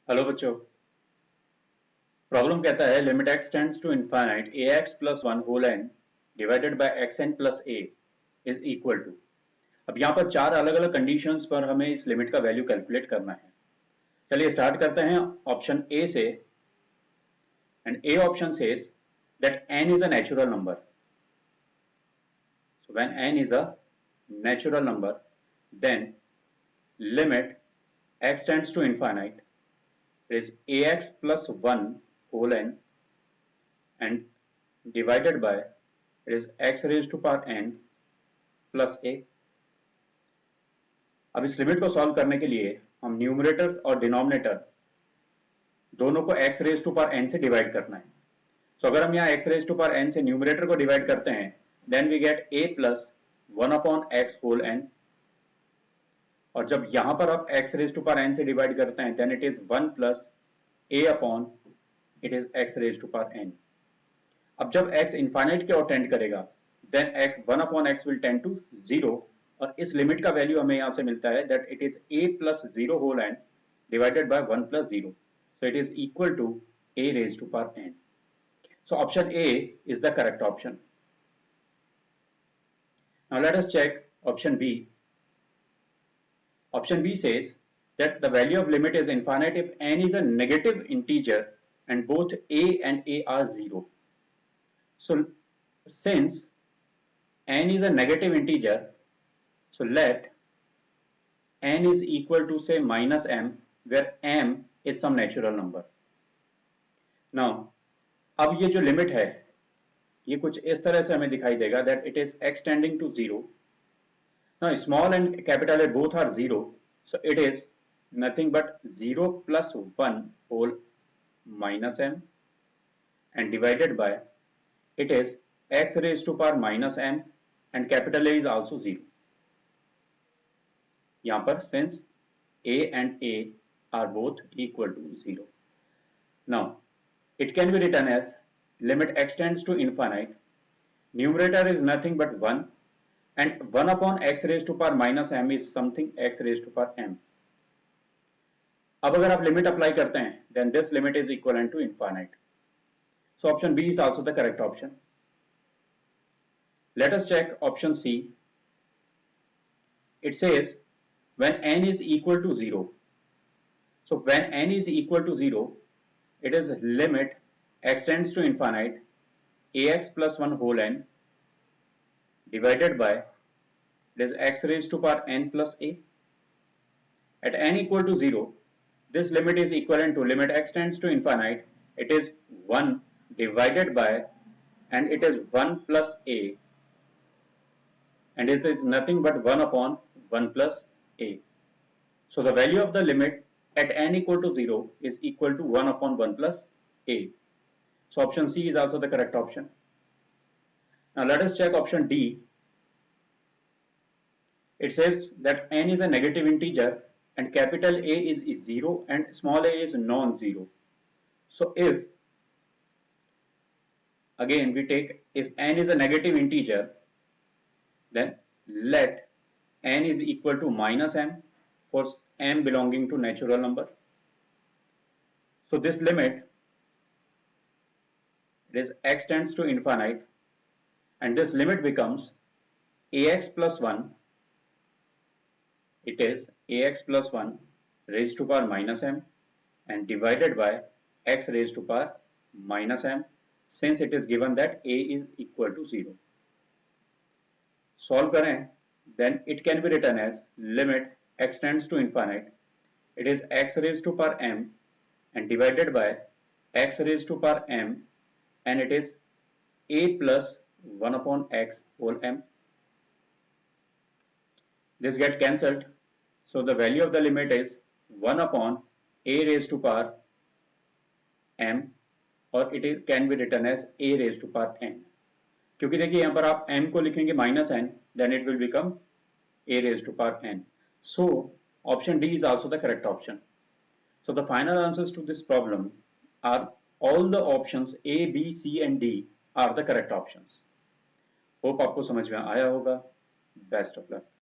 Hello बच्चों। Problem कहता है limit x tends to infinite ax plus one whole n divided by xn plus a is equal to. अब यहाँ पर चार अलग अलग कंडीशंस पर हमें इस लिमिट का वैल्यू कैलकुलेट करना है। चलिए स्टार्ट करते हैं ऑप्शन ए से। And A option says that n is a natural number. So when n is a natural number then limit x tends to infinite is ax plus 1 whole n and divided by it is x raised to power n plus a। अब इस limit को solve करने के लिए हम numerator और denominator दोनों को x raise to power n से डिवाइड करना है। सो अगर हम यहाँ x raise to power n से न्यूमरेटर को डिवाइड करते हैं then we get a plus one upon x whole n। और जब यहां पर आप x raise to power n से डिवाइड करते हैं then it is 1 plus a upon it is x raise to power n। अब जब x इनफाइनाइट की ओर टेंड करेगा then x 1 upon x will tend to 0 और इस लिमिट का वैल्यू हमें यहां से मिलता है that it is a plus 0 whole n divided by 1 plus 0। So it is equal to a raise to power n। So option A is the correct option. Now let us check option B। Option B says that the value of limit is infinite if n is a negative integer and both a and a are 0. So since n is a negative integer, so let n is equal to say minus m where m is some natural number. Now अब ये जो limit है ये कुछ इस तरह से हमें दिखाई देगा that it is x tending to 0. Now small and capital A both are 0, so it is nothing but 0 plus 1 whole minus m and divided by it is x raised to power minus m and capital A is also 0. यहाँ पर since a and a are both equal to 0. Now it can be written as limit x tends to infinite, numerator is nothing but 1 and 1 upon x raised to power minus m is something x raised to power m. अब अगर आप limit apply करते हैं then this limit is equivalent to infinite. So option B is also the correct option. Let us check option C. It says when n is equal to 0. So when n is equal to 0 it is limit x tends to infinite ax plus 1 whole n divided by it is x raised to power n plus a. At n equal to 0, this limit is equivalent to limit x tends to infinite. It is 1 divided by and it is 1 plus a and it is nothing but 1 upon 1 plus a. So the value of the limit at n equal to 0 is equal to 1 upon 1 plus a. So option C is also the correct option. Now let us check option D. It says that n is a negative integer and capital A is 0 and small a is non-zero. So if again we take if n is a negative integer then let n is equal to minus m for m belonging to natural number. So this limit it is x tends to infinite and this limit becomes ax plus 1. It is ax plus 1 raised to power minus m and divided by x raised to power minus m since it is given that a is equal to 0. Solve करें then it can be written as limit x tends to infinite. It is x raised to power m and divided by x raised to power m and it is a plus 1 upon x whole m. This get cancelled. So the value of the limit is 1 upon a raised to power m or it is can be written as a raised to power n. क्योंकि देखिए यहाँ पर आप m को लिखेंगे minus n then it will become a raised to power n. So option D is also the correct option. So the final answers to this problem are all the options A, B, C and D are the correct options. Hope आपको समझ में आया होगा. Best of luck.